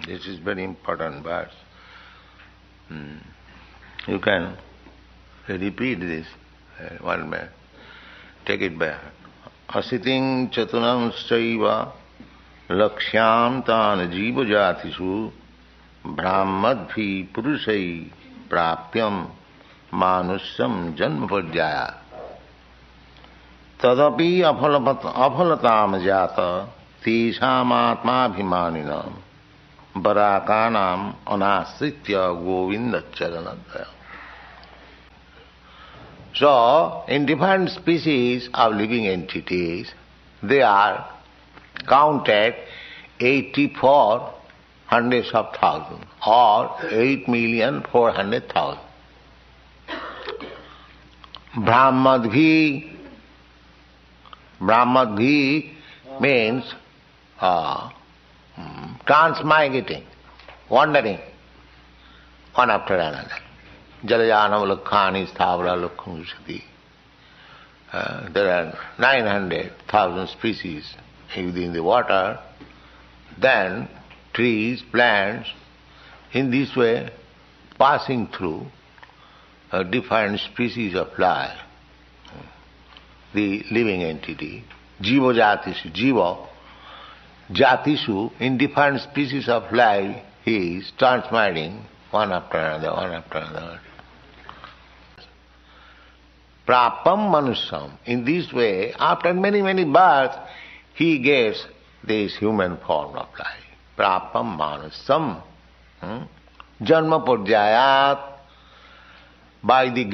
This is very important verse. You can repeat this one minute. Take it back. Asiting chatunam saiva lakshyam tan jiva jatisu brahmadbhi purusai praptyam manusyam janma parjaya tadapi afalatam jata tesham atmabhimaninam barakanam anasritya govinda charanadaya. So, in different species of living entities, they are counted 84 hundreds of thousands or 8,400,000. Brahmadbhi means transmigrating, wandering one after another. Jalayanam lakhani sthavara lakham sati. There are 900,000 species within the water. Then trees, plants, in this way passing through different species of life. The living entity, jiva jatisu, in different species of life, he is transmitting one after another. Prapam manusyam. In this way, after many births, he gets this human form of life. Prapam manusyam. Janma parjayat, by the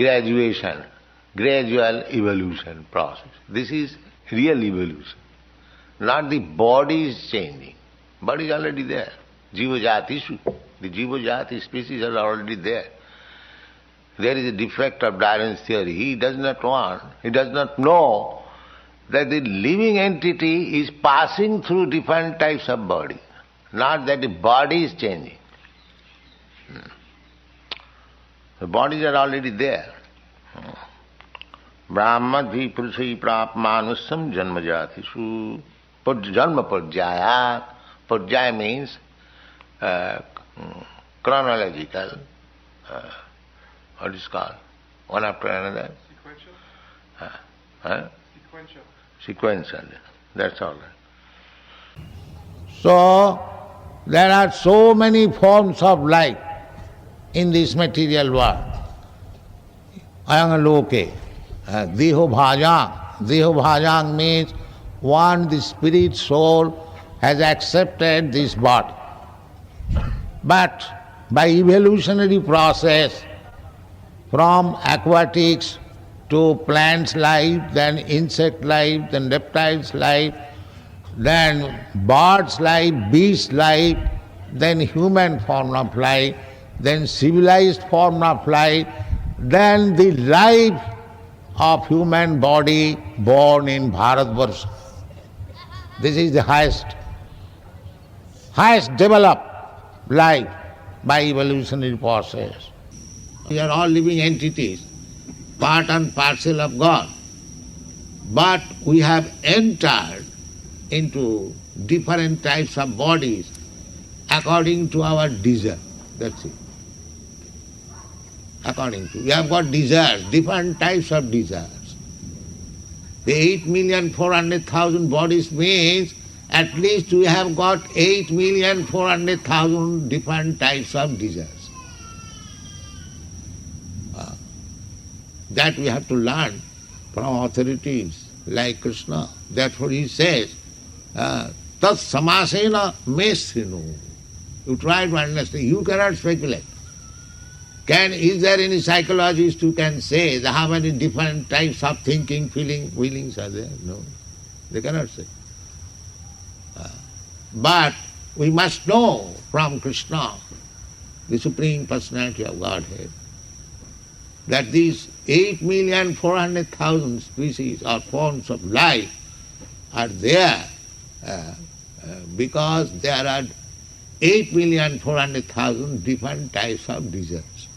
gradual evolution process. This is real evolution. Not the body is changing. Body is already there. Jiva jatisu. The jiva jati species are already there. There is a defect of Darwin's theory. He does not know that the living entity is passing through different types of body, not that the body is changing. The bodies are already there. Brahmadbhi purusai prapmanusyam janma jatisu janma parjaya. Parjaya means chronological. What is called? One after another? Sequential. Sequential. That's all right. So, there are so many forms of life in this material world. Ayanga loke. Deho bhajang. Deho bhajang means one, the spirit soul has accepted this body. But by evolutionary process, from aquatics to plants life, then insect life, then reptiles life, then birds life, beast life, then human form of life, then civilized form of life, then the life of human body born in Bharatvarsha. This is the highest developed life by evolutionary process. We are all living entities, part and parcel of God. But we have entered into different types of bodies according to our desire. That's it. We have got desires, different types of desires. The 8,400,000 bodies means at least we have got 8,400,000 different types of desires. That we have to learn from authorities like Krishna. Therefore he says, Tat samasena mesrinu. You try to understand. You cannot speculate. Is there any psychologist who can say how many different types of thinking, feeling, willings are there? No. They cannot say. But we must know from Krishna, the Supreme Personality of Godhead, that these 8,400,000 species or forms of life are there because there are 8,400,000 different types of desires.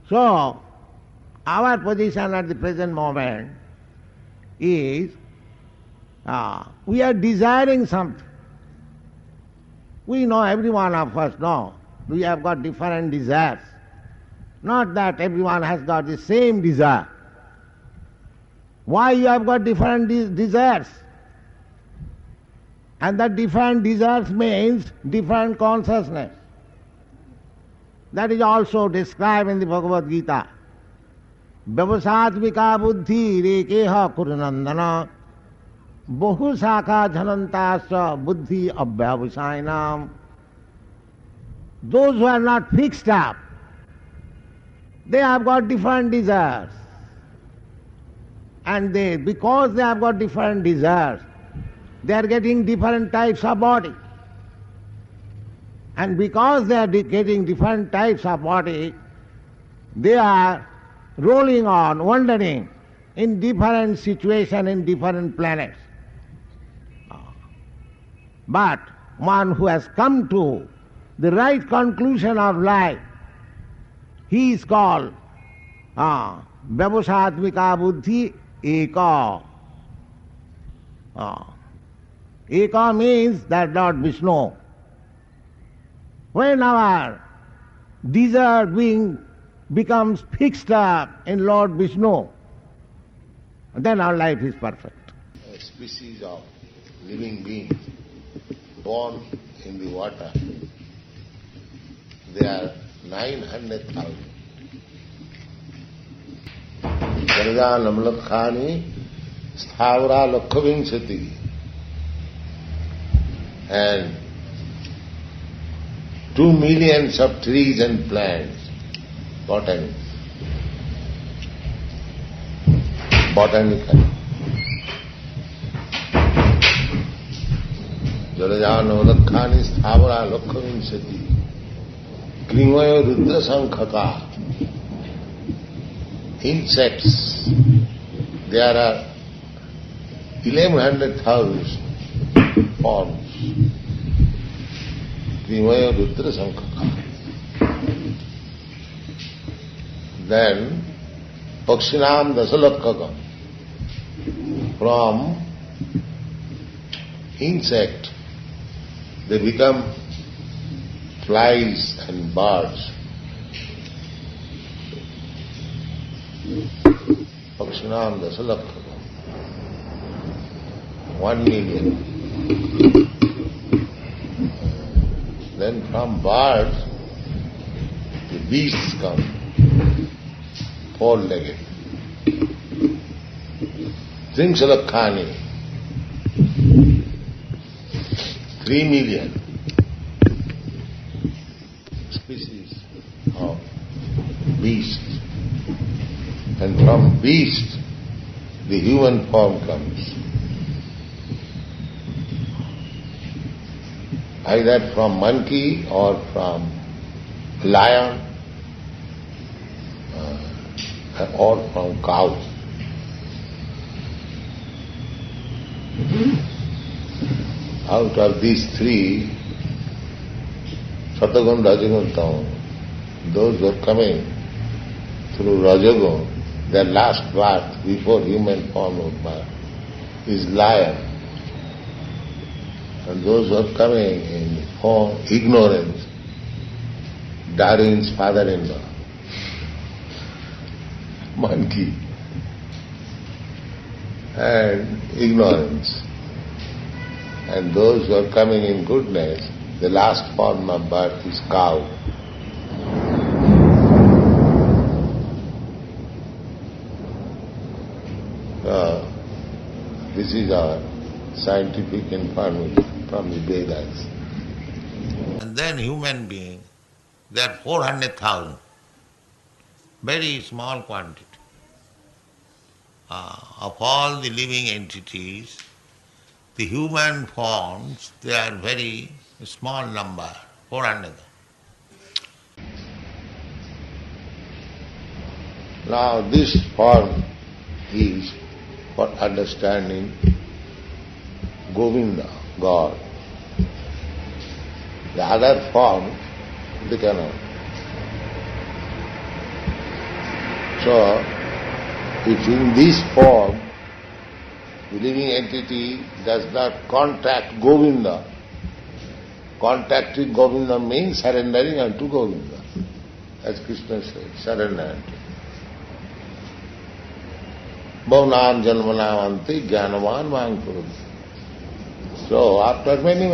So, our position at the present moment is we are desiring something. We know, every one of us know, we have got different desires. Not that everyone has got the same desire. Why you have got different desires? And that different desires means different consciousness. That is also described in the Bhagavad Gita. Vyavasātvika buddhi rekeha kurunandana bahu sākha jhanantasya buddhi abhyavasayanam. Those who are not fixed up, they have got different desires. And because they have got different desires, they are getting different types of body. And because they are getting different types of body, they are rolling on, wandering in different situations, in different planets. But one who has come to the right conclusion of life, he is called Vyavasātvika buddhi eka. Eka means that Lord Vishnu. When our desire becomes fixed up in Lord Vishnu, then our life is perfect. A species of living beings born in the water, they are 900,000. Jalajanam lakhani sthavara lakhavinsati. And 2 millions of trees and plants, botanical. Jalajanam lakhani sthavara lakhavinsati. Krimaya rudra sankhaka. Insects, there are 1100,000 forms. Krimaya rudra sankhaka. Then Pakshinam dasalakkakam. From insect they become flies and birds. Pakshinam dasalakkakam. 1 million. Then from birds, the beasts come, 4-legged. Trimsalakhani, 3 million species of beasts. And from beast, the human form comes. Either from monkey or from lion or from cow. Out of these 3, Satagun, Rajagun, Tamun, those who are coming through Rajagun, their last birth before human form of birth is lion. And those who are coming in form ignorance, Darwin's father-in-law, monkey, and ignorance. And those who are coming in goodness, the last form of birth is cow. This is our scientific information from the Vedas. And then human being, there are 400,000, very small quantity. Of all the living entities, the human forms, they are very small number, 400. Now this form is for understanding Govinda, God. The other form, they cannot. So, if in this form, the living entity does not contact Govinda, Contacting Govinda means surrendering unto Govinda. As Krishna says, surrender unto him. Bhavanam janmanamante jnanavan mang kurunti. So after many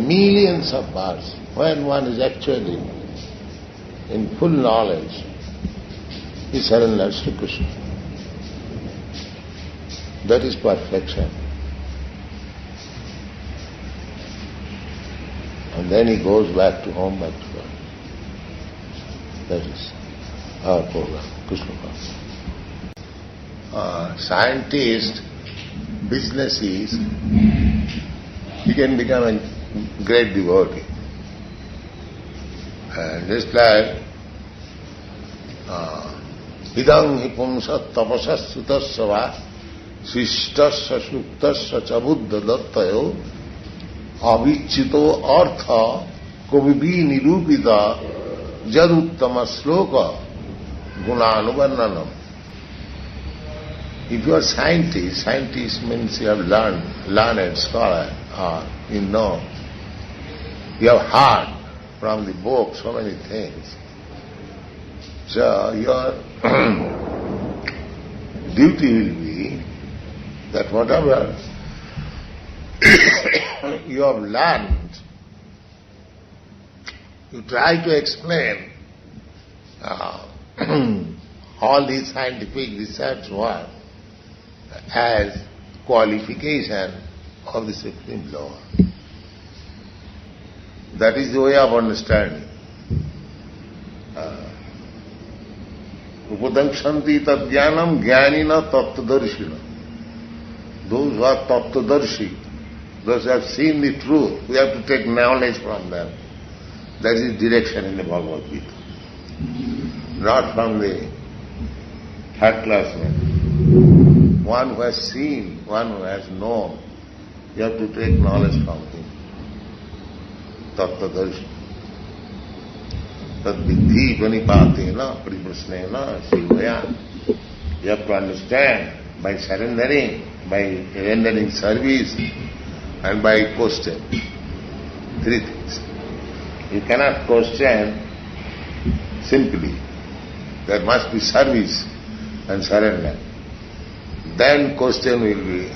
millions of births, when one is actually in full knowledge, he surrenders to Krishna. That is perfection. And then he goes back to home, back to God. That is our program, Krishna program. Scientist, business is, he can become a great devotee. And just like idang hipumsat tapasas sutasava sishtasya suktasya chabuddha dattayo avichito artha kavibi nirupita jaduttama sloka gunanuvarnanam. If you are scientist means you have learned scholar, or you know, you have heard from the book so many things. So your duty will be that whatever you have learned, you try to explain all these scientific research work as qualification of the Supreme Lord. That is the way of understanding. Upadakshanti tadjnanam jnanina tattvadarshina. Those who are tattvadarshi, those who have seen the truth, we have to take knowledge from them. That is direction in the Bhagavad Gita. Not from the third classman. One who has seen, one who has known, you have to take knowledge from him. Tattvadarshi. Tad-vidhi pranipatena pariprasnena sivaya. You have to understand by surrendering, by rendering service, and by question. Three things. You cannot question simply. There must be service and surrender. Then question will be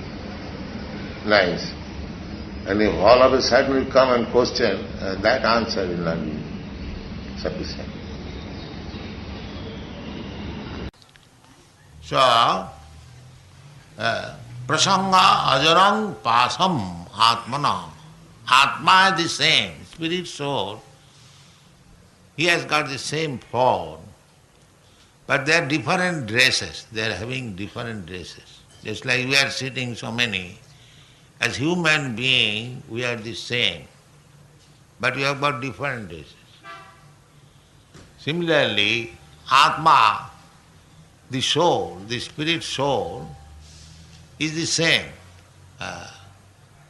nice. And if all of a sudden you come and question, that answer will not be sufficient. So, prasanga ajarang pasam atmana. Atma is the same, spirit soul. He has got the same form. But they are different dresses. They are having different dresses. Just like we are sitting so many. As human beings, we are the same. But we have got different dresses. Similarly, Atma, the soul, the spirit soul, is the same.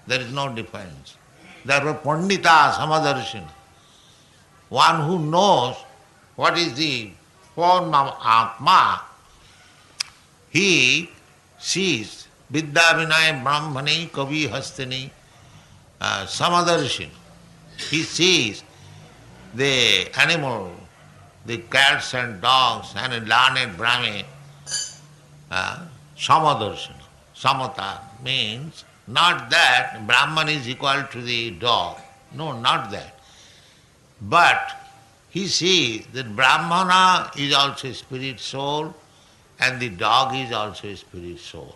There is no difference. Therefore, Pandita Samadarshina, one who knows what is the form of Atma, he sees Vidya Vinay Brahmani Kavi Hastini Samadarshina. He sees the animal, the cats and dogs and a learned Brahmin, Samadarshana. Samata means not that Brahman is equal to the dog. No, not that. But he sees that Brahmana is also a spirit soul and the dog is also a spirit soul.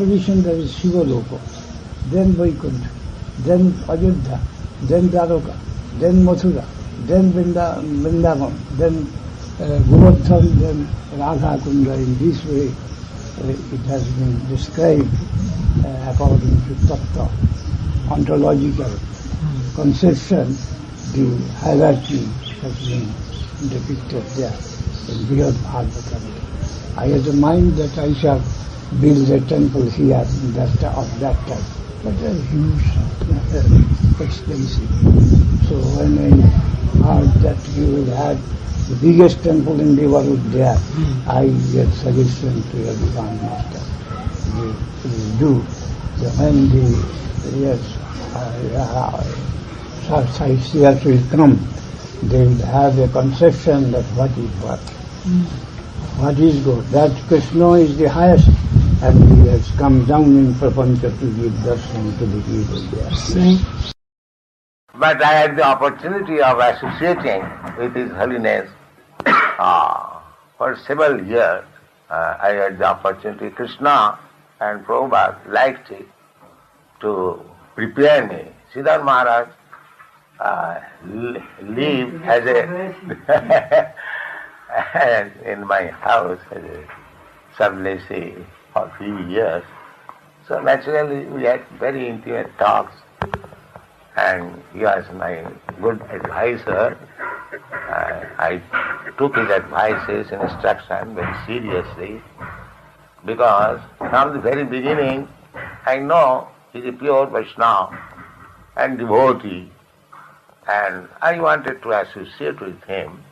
position there is Shivaloka, then Vaikuntha, then Ayodhya, then Dwaraka, then Mathura, then Vrindavan, then Govardhan, then Radha Kunda. In this way it has been described according to Tattva, ontological conception. The hierarchy has been depicted there in Bṛhad-bhāgavatāmṛta. I had a mind that I shall build a temple here in of that type, but a huge, expensive. So when I heard that you will have the biggest temple in the world there, I gave suggestion to your divine master. You do. When the sightseers will come, they will have a conception that what is what. What is good? That Krishna is the highest, and he has come down in Prapancha to give darshan to the people there. But I had the opportunity of associating with His Holiness for several years. I had the opportunity. Krishna and Prabhupada liked it to prepare me. Sridhar Maharaj lived as a in my house as a sub-lessee for a few years. So naturally we had very intimate talks, and he was my good advisor. I took his advices and instruction very seriously, because from the very beginning I know he is a pure Vaishnava and devotee, and I wanted to associate with him.